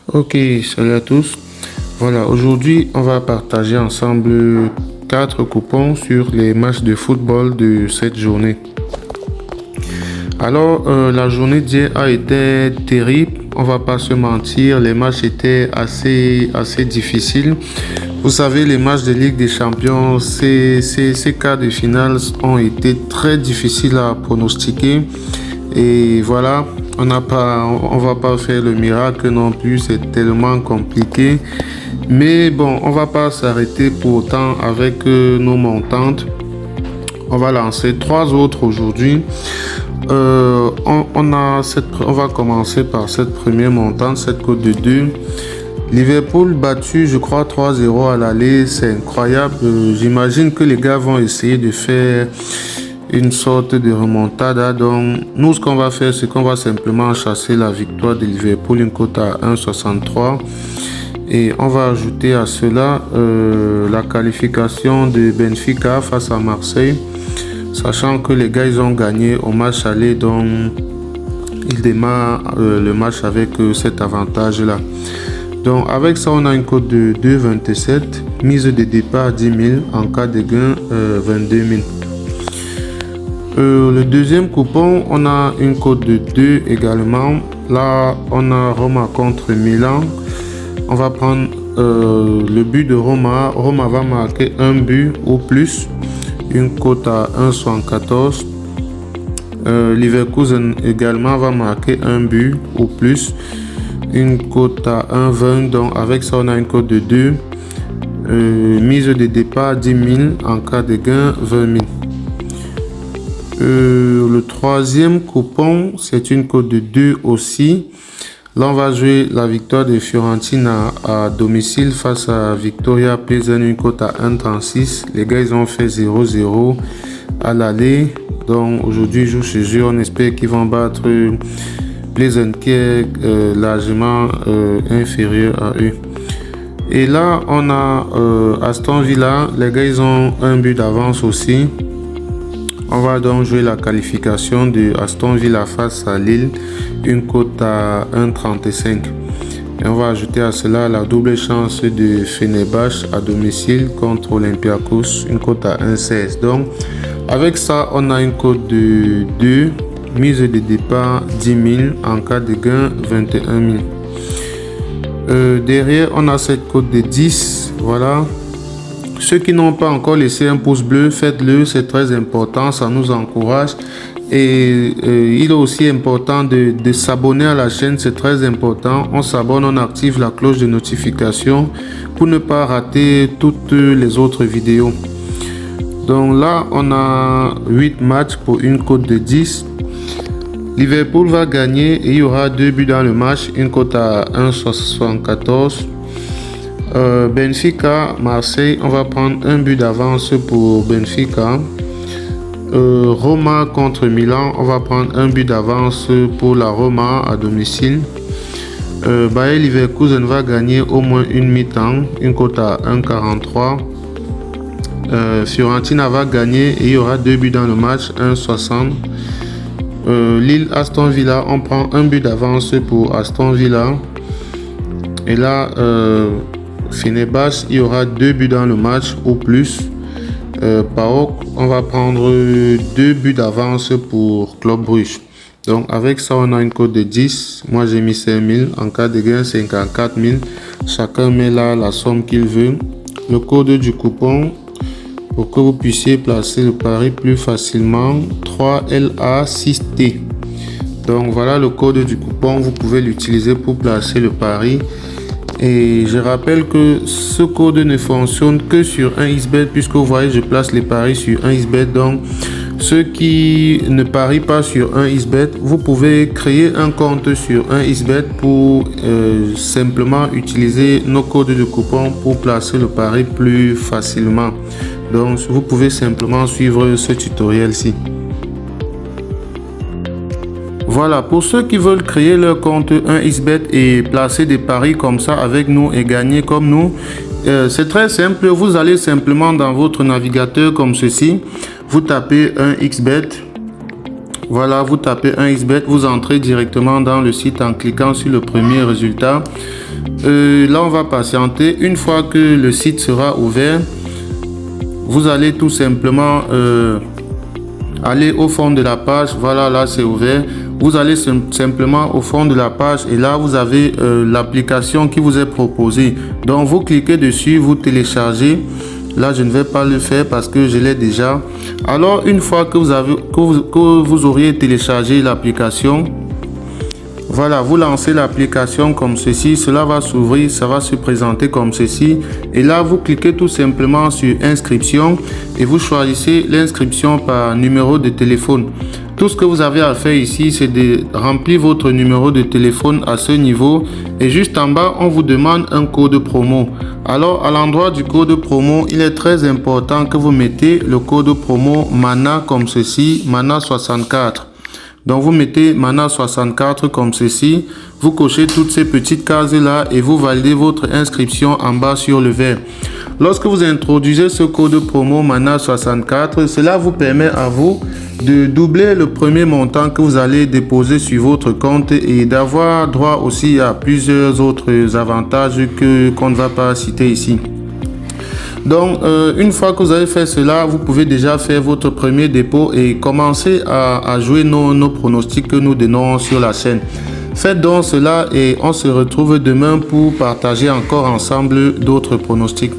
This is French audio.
Ok, salut à tous. Voilà, aujourd'hui, on va partager ensemble 4 coupons sur les matchs de football de cette journée. Alors, la journée d'hier a été terrible. On va pas se mentir, les matchs étaient assez difficiles. Vous savez, les matchs de Ligue des Champions, ces quarts de finale ont été très difficiles à pronostiquer. Et voilà, on va pas faire le miracle non plus, c'est tellement compliqué. Mais bon, on va pas s'arrêter pour autant avec nos montantes. On va lancer 3 autres aujourd'hui. On va commencer par cette première montante, cette cote de 2. Liverpool battu, je crois, 3-0 à l'aller, c'est incroyable. J'imagine que les gars vont essayer de faire une sorte de remontada. Donc, nous, ce qu'on va faire, c'est qu'on va simplement chasser la victoire de Liverpool, une cote à 1,63. Et on va ajouter à cela la qualification de Benfica face à Marseille. Sachant que les gars, ils ont gagné au match aller, donc ils démarrent le match avec cet avantage-là. Donc avec ça, on a une cote de 2,27, mise de départ 10 000, en cas de gain 22 000. Le deuxième coupon, on a une cote de 2 également. Là, on a Roma contre Milan. On va prendre le but de Roma. Roma va marquer un but ou plus. Une cote à 1,74. Leverkusen également va marquer un but ou plus. Une cote à 1,20. Donc avec ça, on a une cote de 2. Mise de départ 10 000. En cas de gain 20 000. Le troisième coupon, c'est une cote de 2 aussi. Là, on va jouer la victoire de Fiorentina à domicile face à Victoria Plzen, une cote à 1,36. Les gars, ils ont fait 0-0 à l'aller. Donc aujourd'hui, ils jouent chez eux. On espère qu'ils vont battre Plzen qui est largement inférieur à eux. Et là, on a Aston Villa. Les gars, ils ont un but d'avance aussi. On va donc jouer la qualification de Aston Villa face à Lille, une cote à 1,35. Et on va ajouter à cela la double chance de Fenerbahçe à domicile contre Olympiakos, une cote à 1,16. Donc avec ça, on a une cote de 2, mise de départ 10 000, en cas de gain 21 000. Derrière, on a cette cote de 10, voilà. Ceux qui n'ont pas encore laissé un pouce bleu, faites-le, c'est très important, ça nous encourage. Et il est aussi important de s'abonner à la chaîne, c'est très important. On s'abonne, on active la cloche de notification pour ne pas rater toutes les autres vidéos. Donc là, on a 8 matchs pour une cote de 10. Liverpool va gagner et il y aura 2 buts dans le match, une cote à 1,74. Benfica, Marseille, on va prendre un but d'avance pour Benfica. Roma contre Milan, on va prendre un but d'avance pour la Roma à domicile. Bayer Leverkusen va gagner au moins une mi-temps, une cote à 1,43. Fiorentina va gagner et il y aura 2 buts dans le match, 1,60. Lille, Aston Villa, on prend un but d'avance pour Aston Villa. Et là, Fenerbahçe, il y aura 2 buts dans le match ou plus. PAOK, on va prendre 2 buts d'avance pour Club Brugge. Donc avec ça, on a une cote de 10. Moi, j'ai mis 5 000. En cas de gain, 54 000. Chacun met là la somme qu'il veut. Le code du coupon, pour que vous puissiez placer le pari plus facilement, 3LA6T. Donc voilà le code du coupon. Vous pouvez l'utiliser pour placer le pari. Et je rappelle que ce code ne fonctionne que sur 1xBet, puisque vous voyez, je place les paris sur 1xBet. Donc, ceux qui ne parient pas sur 1xBet, vous pouvez créer un compte sur 1xBet pour simplement utiliser nos codes de coupon pour placer le pari plus facilement. Donc, vous pouvez simplement suivre ce tutoriel-ci. Voilà, pour ceux qui veulent créer leur compte 1xBet et placer des paris comme ça avec nous et gagner comme nous, c'est très simple. Vous allez simplement dans votre navigateur comme ceci, vous tapez 1xBet, Voilà, vous tapez 1xBet, vous entrez directement dans le site en cliquant sur le premier résultat. Là, on va patienter. Une fois que le site sera ouvert, vous allez tout simplement aller au fond de la page. Voilà, là c'est ouvert. Vous allez simplement au fond de la page et là vous avez l'application qui vous est proposée. Donc vous cliquez dessus, vous téléchargez. Là je ne vais pas le faire parce que je l'ai déjà. Alors une fois que vous auriez téléchargé l'application, voilà, vous lancez l'application comme ceci, cela va s'ouvrir, ça va se présenter comme ceci. Et là, vous cliquez tout simplement sur inscription et vous choisissez l'inscription par numéro de téléphone. Tout ce que vous avez à faire ici, c'est de remplir votre numéro de téléphone à ce niveau. Et juste en bas, on vous demande un code promo. Alors, à l'endroit du code promo, il est très important que vous mettez le code promo MANA comme ceci, MANA 64. Donc vous mettez MANA 64 comme ceci, vous cochez toutes ces petites cases là et vous validez votre inscription en bas sur le vert. Lorsque vous introduisez ce code promo MANA 64, cela vous permet à vous de doubler le premier montant que vous allez déposer sur votre compte et d'avoir droit aussi à plusieurs autres avantages qu'on ne va pas citer ici. Donc, une fois que vous avez fait cela, vous pouvez déjà faire votre premier dépôt et commencer à jouer nos pronostics que nous donnons sur la chaîne. Faites donc cela et on se retrouve demain pour partager encore ensemble d'autres pronostics.